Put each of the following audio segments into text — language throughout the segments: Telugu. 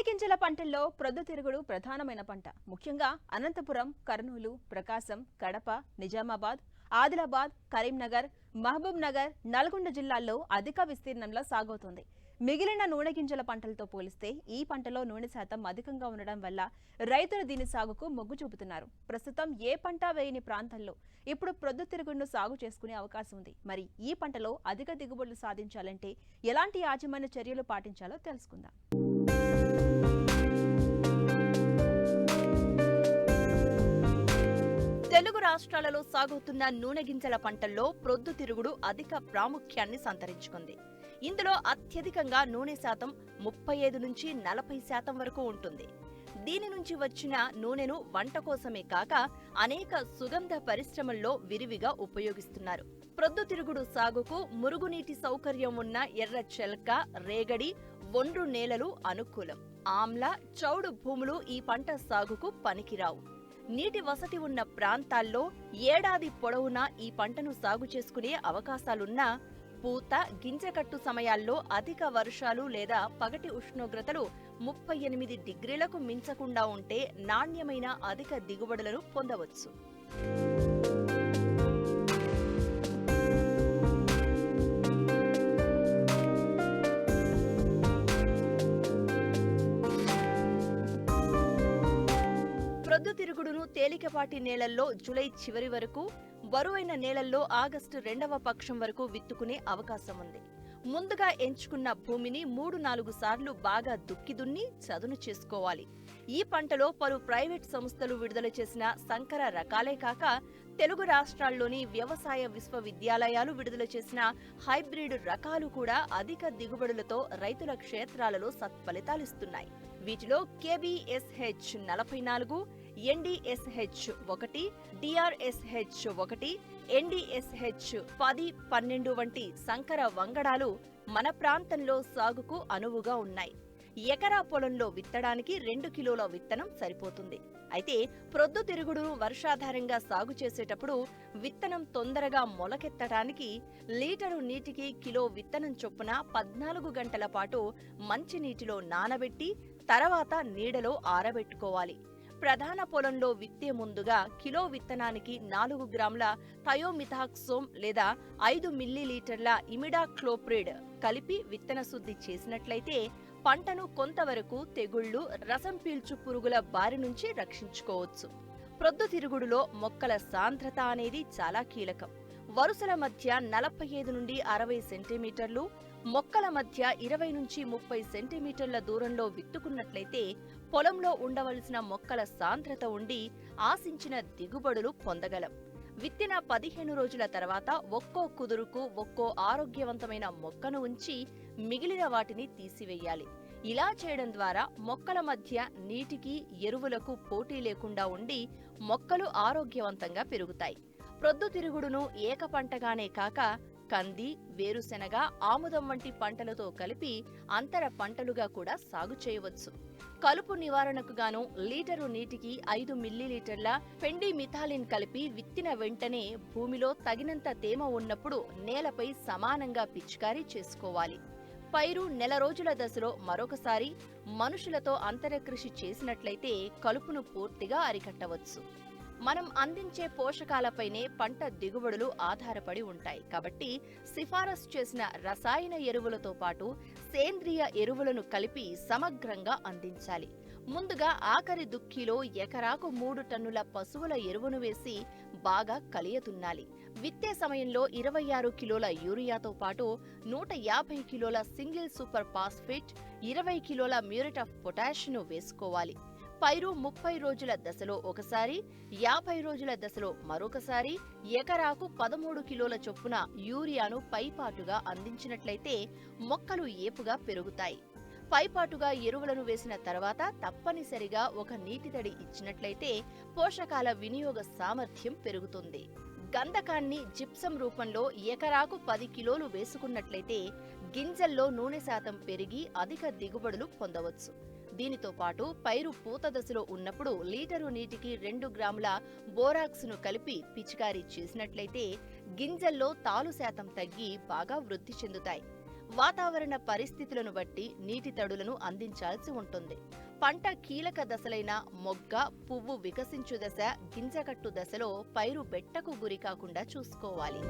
నూనె గింజల పంటల్లో ప్రొద్దుతిరుగుడు ప్రధానమైన పంట. ముఖ్యంగా అనంతపురం, కర్నూలు, ప్రకాశం, కడప, నిజామాబాద్, ఆదిలాబాద్, కరీంనగర్, మహబూబ్ నగర్, నల్గొండ జిల్లాల్లో అధిక విస్తీర్ణంలో సాగవుతోంది. మిగిలిన నూనె గింజల పంటలతో పోలిస్తే ఈ పంటలో నూనె శాతం అధికంగా ఉండడం వల్ల రైతులు దీని సాగుకు మొగ్గు చూపుతున్నారు. ప్రస్తుతం ఏ పంట వేయని ప్రాంతాల్లో ఇప్పుడు ప్రొద్దుతిరుగుడును సాగు చేసుకునే అవకాశం ఉంది. మరి ఈ పంటలో అధిక దిగుబడులు సాధించాలంటే ఎలాంటి యాజమాన్య చర్యలు పాటించాలో తెలుసుకుందాం. తెలుగు రాష్ట్రాలలో సాగుతున్న నూనె గింజల పంటల్లో ప్రొద్దుతిరుగుడు అధిక ప్రాముఖ్యాన్ని సంతరించుకుంది. ఇందులో అత్యధికంగా నూనె శాతం 35 నుంచి 40% వరకు ఉంటుంది. దీని నుంచి వచ్చిన నూనెను వంట కోసమే కాక అనేక సుగంధ పరిశ్రమల్లో విరివిగా ఉపయోగిస్తున్నారు. ప్రొద్దుతిరుగుడు సాగుకు మురుగునీటి సౌకర్యం ఉన్న ఎర్ర చెల్క, రేగడి, ఒండ్రు నేలలు అనుకూలం. ఆమ్ల, చౌడు భూములు ఈ పంట సాగుకు పనికిరావు. నీటి వసతి ఉన్న ప్రాంతాల్లో ఏడాది పొడవునా ఈ పంటను సాగు చేసుకునే అవకాశాలున్నా పూత, గింజకట్టు సమయాల్లో అధిక వర్షాలు లేదా పగటి ఉష్ణోగ్రతలు 38 డిగ్రీలకు మించకుండా ఉంటే నాణ్యమైన అధిక దిగుబడులను పొందవచ్చు. ప్రొద్దుతిరుగుడును తేలికపాటి నేలల్లో జూలై చివరి వరకు, బరువైన నేలల్లో ఆగస్టు 2వ పక్షం వరకు విత్తుకునే అవకాశం ఉంది. ముందుగా ఎంచుకున్న భూమిని 3-4 సార్లు బాగా దుక్కి చదును చేసుకోవాలి. ఈ పంటలో పలు ప్రైవేట్ సంస్థలు విడుదల చేసిన సంకర రకాలే కాక తెలుగు రాష్ట్రాల్లోని వ్యవసాయ విశ్వవిద్యాలయాలు విడుదల చేసిన హైబ్రిడ్ రకాలు కూడా అధిక దిగుబడులతో రైతుల క్షేత్రాలలో సత్ఫలితాలిస్తున్నాయి. వీటిలో KBSH 44, NDSH 1, DRSH 1, NDSH 10, 12 వంటి సంకర వంగడాలు మన ప్రాంతంలో సాగుకు అనువుగా ఉన్నాయి. ఎకరా పొలంలో విత్తడానికి 2 కిలోల విత్తనం సరిపోతుంది. అయితే ప్రొద్దుతిరుగుడును వర్షాధారంగా సాగు చేసేటప్పుడు విత్తనం తొందరగా మొలకెత్తడానికి లీటరు నీటికి కిలో విత్తనం చొప్పున 14 గంటల పాటు మంచినీటిలో నానబెట్టి తర్వాత నీడలో ఆరబెట్టుకోవాలి. ప్రధాన పొలంలో విత్తే ముందుగా కిలో విత్తనానికి 4 గ్రాముల థయోమిథాక్సోమ్ లేదా 5 మిల్లీలీటర్ల ఇమిడాక్లోప్రిడ్ కలిపి విత్తన శుద్ధి చేసినట్లయితే పంటను కొంతవరకు తెగుళ్లు, రసం పీల్చు పురుగుల బారి నుంచి రక్షించుకోవచ్చు. ప్రొద్దుతిరుగుడులో మొక్కల సాంద్రత అనేది చాలా కీలకం. వరుసల మధ్య 45 నుండి 60 సెంటీమీటర్లు, మొక్కల మధ్య 20 నుంచి 30 సెంటీమీటర్ల దూరంలో విత్తుకున్నట్లయితే పొలంలో ఉండవలసిన మొక్కల సాంద్రత ఉండి ఆశించిన దిగుబడులు పొందగలం. విత్తిన 15 రోజుల తర్వాత ఒక్కో కుదురుకు ఒక్కో ఆరోగ్యవంతమైన మొక్కను ఉంచి మిగిలిన వాటిని తీసివేయాలి. ఇలా చేయడం ద్వారా మొక్కల మధ్య నీటికి, ఎరువులకు పోటీ లేకుండా ఉండి మొక్కలు ఆరోగ్యవంతంగా పెరుగుతాయి. ప్రొద్దుతిరుగుడును ఏక పంటగానే కాక కంది, వేరుశెనగ, ఆముదం వంటి పంటలతో కలిపి అంతర పంటలుగా కూడా సాగు చేయవచ్చు. కలుపు నివారణకు గాను లీటరు నీటికి 5 మిల్లీలీటర్ల పెండిమిథాలిన్ కలిపి విత్తిన వెంటనే భూమిలో తగినంత తేమ ఉన్నప్పుడు నేలపై సమానంగా పిచికారీ చేసుకోవాలి. పైరు నెల రోజుల దశలో మరొకసారి మనుషులతో అంతర కృషి చేసినట్లయితే కలుపును పూర్తిగా అరికట్టవచ్చు. మనం అందించే పోషకాలపైనే పంట దిగుబడులు ఆధారపడి ఉంటాయి. కాబట్టి సిఫారసు చేసిన రసాయన ఎరువులతో పాటు సేంద్రియ ఎరువులను కలిపి సమగ్రంగా అందించాలి. ముందుగా ఆఖరి దుక్కిలో ఎకరాకు 3 టన్నుల పశువుల ఎరువును వేసి బాగా కలియతున్నాలి. విత్తే సమయంలో 26 కిలోల యూరియాతో పాటు 150 కిలోల సింగిల్ సూపర్ ఫాస్ఫేట్, 20 కిలోల మ్యూరేట్ ఆఫ్ పొటాషియం వేసుకోవాలి. పైరు 30 రోజుల దశలో ఒకసారి, 50 రోజుల దశలో మరొకసారి ఎకరాకు 13 కిలోల చొప్పున యూరియాను పైపాటుగా అందించినట్లయితే మొక్కలు ఏపుగా పెరుగుతాయి. పైపాటుగా ఎరువులను వేసిన తర్వాత తప్పనిసరిగా ఒక నీటి తడి ఇచ్చినట్లయితే పోషకాల వినియోగ సామర్థ్యం పెరుగుతుంది. గంధకాన్ని జిప్సం రూపంలో ఎకరాకు 10 కిలోలు వేసుకున్నట్లయితే గింజల్లో నూనె శాతం పెరిగి అధిక దిగుబడులు పొందవచ్చు. దీనితో పాటు పైరు పూత దశలో ఉన్నప్పుడు లీటరు నీటికి 2 గ్రాముల బోరాక్స్ ను కలిపి పిచికారీ చేసినట్లయితే గింజల్లో తాలు శాతం తగ్గి బాగా వృద్ధి చెందుతాయి. వాతావరణ పరిస్థితులను బట్టి నీటి తడులను అందించాల్సి ఉంటుంది. పంట కీలక దశలైన మొగ్గ, పువ్వు వికసించు దశ, గింజకట్టు దశలో పైరు బెట్టకు గురి కాకుండా చూసుకోవాలి.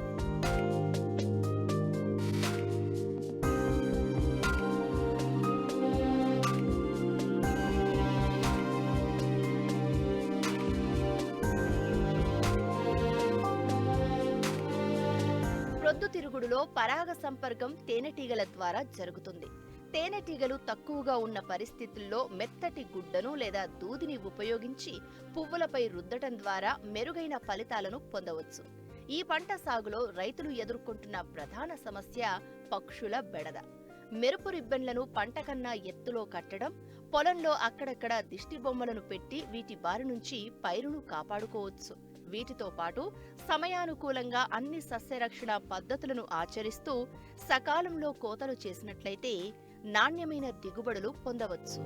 ప్రొద్దుతిరుగుడులో పరాగ సంపర్కం తేనెటీగల ద్వారా జరుగుతుంది. తేనెటీగలు తక్కువగా ఉన్న పరిస్థితుల్లో మెత్తటి గుడ్డను లేదా దూదిని ఉపయోగించి పువ్వులపై రుద్దటం ద్వారా మెరుగైన ఫలితాలను పొందవచ్చు. ఈ పంట సాగులో రైతులు ఎదుర్కొంటున్న ప్రధాన సమస్య పక్షుల బెడద. మెరుపు రిబ్బన్లను పంట కన్నా ఎత్తులో కట్టడం, పొలంలో అక్కడక్కడ దిష్టి బొమ్మలను పెట్టి వీటి బారి నుంచి పైరును కాపాడుకోవచ్చు. వీటితో పాటు సమయానుకూలంగా అన్ని సస్యరక్షణ పద్ధతులను ఆచరిస్తూ సకాలంలో కోతలు చేసినట్లయితే నాణ్యమైన దిగుబడులు పొందవచ్చు.